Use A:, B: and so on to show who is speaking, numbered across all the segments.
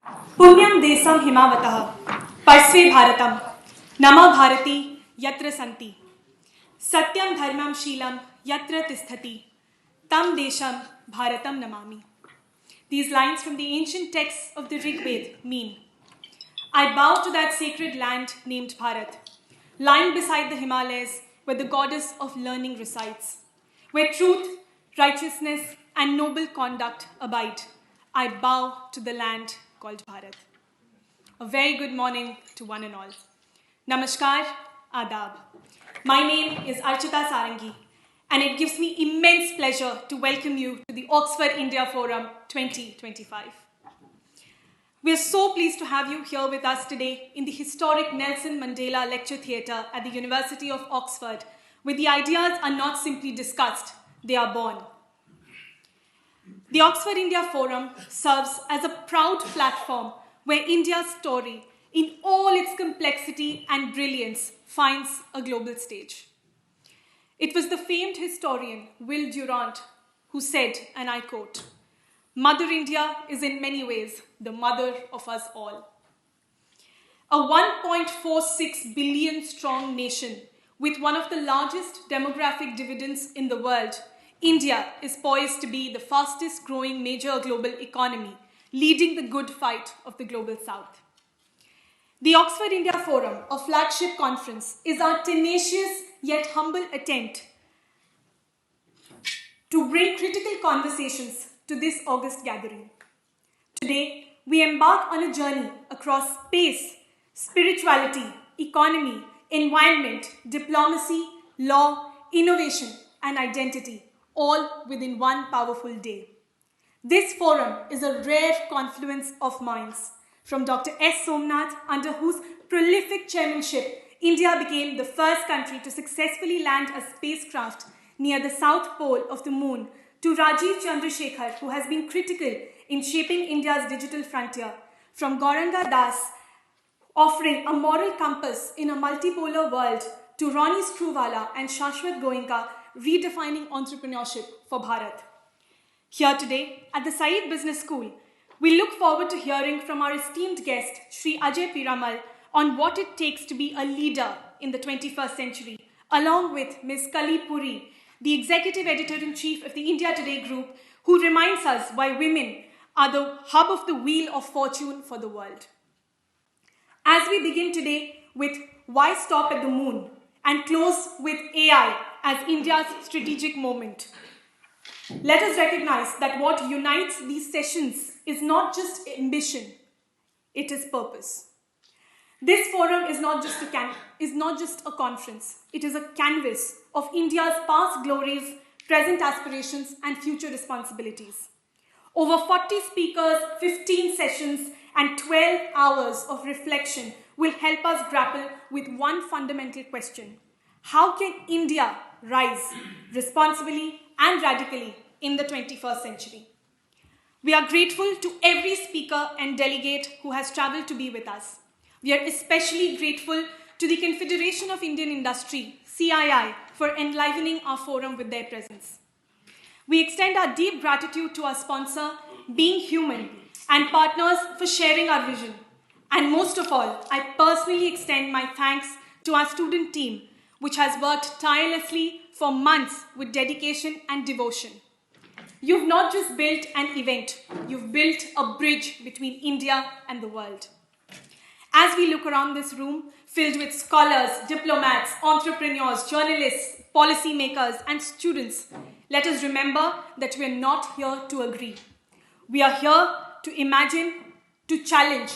A: पुण्यं देशं हिमावतः पर्स्वे भारतं नमा भारती यत्र सन्ति सत्यं धर्मं शीलं yatra tisthati tam desham bharatam namami. These lines from the ancient texts of the Rig Veda mean, I bow to that sacred land named Bharat, lying beside the Himalayas where the goddess of learning resides, where truth, righteousness and noble conduct abide. I bow to the land called Bharat. A very good morning to one and all. Namaskar, Adab. My name is Archita Sarangi, and it gives me immense pleasure to welcome you to the Oxford India Forum 2025. We are so pleased to have you here with us today in the historic Nelson Mandela Lecture Theatre at the University of Oxford, where the ideas are not simply discussed, they are born. The Oxford India Forum serves as a proud platform where India's story, in all its complexity and brilliance, finds a global stage. It was the famed historian Will Durant who said, and I quote, Mother India is in many ways the mother of us all. A 1.46 billion strong nation with one of the largest demographic dividends in the world, India is poised to be the fastest growing major global economy, leading the good fight of the global south. The Oxford India Forum, a flagship conference, is our tenacious yet humble attempt to bring critical conversations to this august gathering. Today, we embark on a journey across space, spirituality, economy, environment, diplomacy, law, innovation, and identity, all within one powerful day. This forum is a rare confluence of minds. From Dr. S. Somnath, under whose prolific chairmanship, India became the first country to successfully land a spacecraft near the south pole of the moon, to Rajiv Chandrasekhar, who has been critical in shaping India's digital frontier, from Gauranga Das, offering a moral compass in a multipolar world, to Ronnie Screwvala and Shashwat Goenka, redefining entrepreneurship for Bharat. Here today, at the Said Business School, we look forward to hearing from our esteemed guest, Sri Ajay Piramal, on what it takes to be a leader in the 21st century, along with Ms. Kali Puri, the Executive Editor-in-Chief of the India Today Group, who reminds us why women are the hub of the wheel of fortune for the world. As we begin today with Why Stop at the Moon and close with AI as India's strategic moment, let us recognize that what unites these sessions is not just ambition, it is purpose. This forum is not just a conference. It is a canvas of India's past glories, present aspirations, and future responsibilities. Over 40 speakers, 15 sessions, and 12 hours of reflection will help us grapple with one fundamental question. How can India rise responsibly and radically in the 21st century? We are grateful to every speaker and delegate who has traveled to be with us. We are especially grateful to the Confederation of Indian Industry, CII, for enlivening our forum with their presence. We extend our deep gratitude to our sponsor, Being Human, and partners for sharing our vision. And most of all, I personally extend my thanks to our student team, which has worked tirelessly for months with dedication and devotion. You've not just built an event, you've built a bridge between India and the world. As we look around this room, filled with scholars, diplomats, entrepreneurs, journalists, policymakers, and students, let us remember that we are not here to agree. We are here to imagine, to challenge,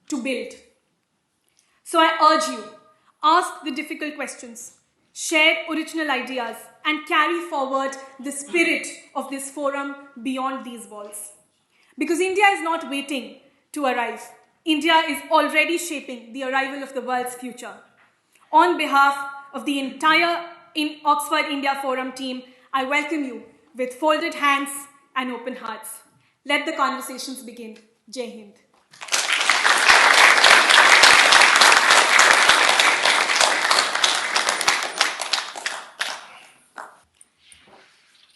A: to build. So I urge you, ask the difficult questions, share original ideas, and carry forward the spirit of this forum beyond these walls. Because India is not waiting to arrive. India is already shaping the arrival of the world's future. On behalf of the entire Oxford India Forum team, I welcome you with folded hands and open hearts. Let the conversations begin. Jai Hind.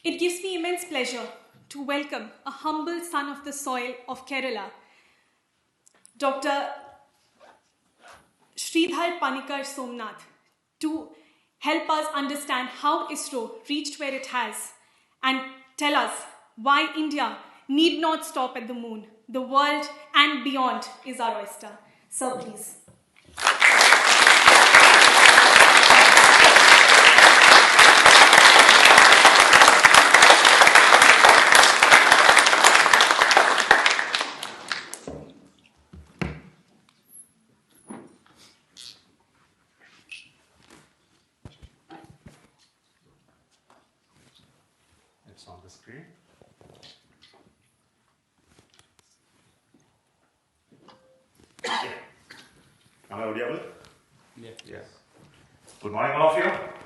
A: It gives me immense pleasure to welcome a humble son of the soil of Kerala, Dr. Sridhar Panikar Somnath to help us understand how ISRO reached where it has and tell us why India need not stop at the moon. The world and beyond is our oyster. Sir, please.
B: It's on the screen. Am I audible?
C: Yeah.
B: Yes. Good morning, all of you.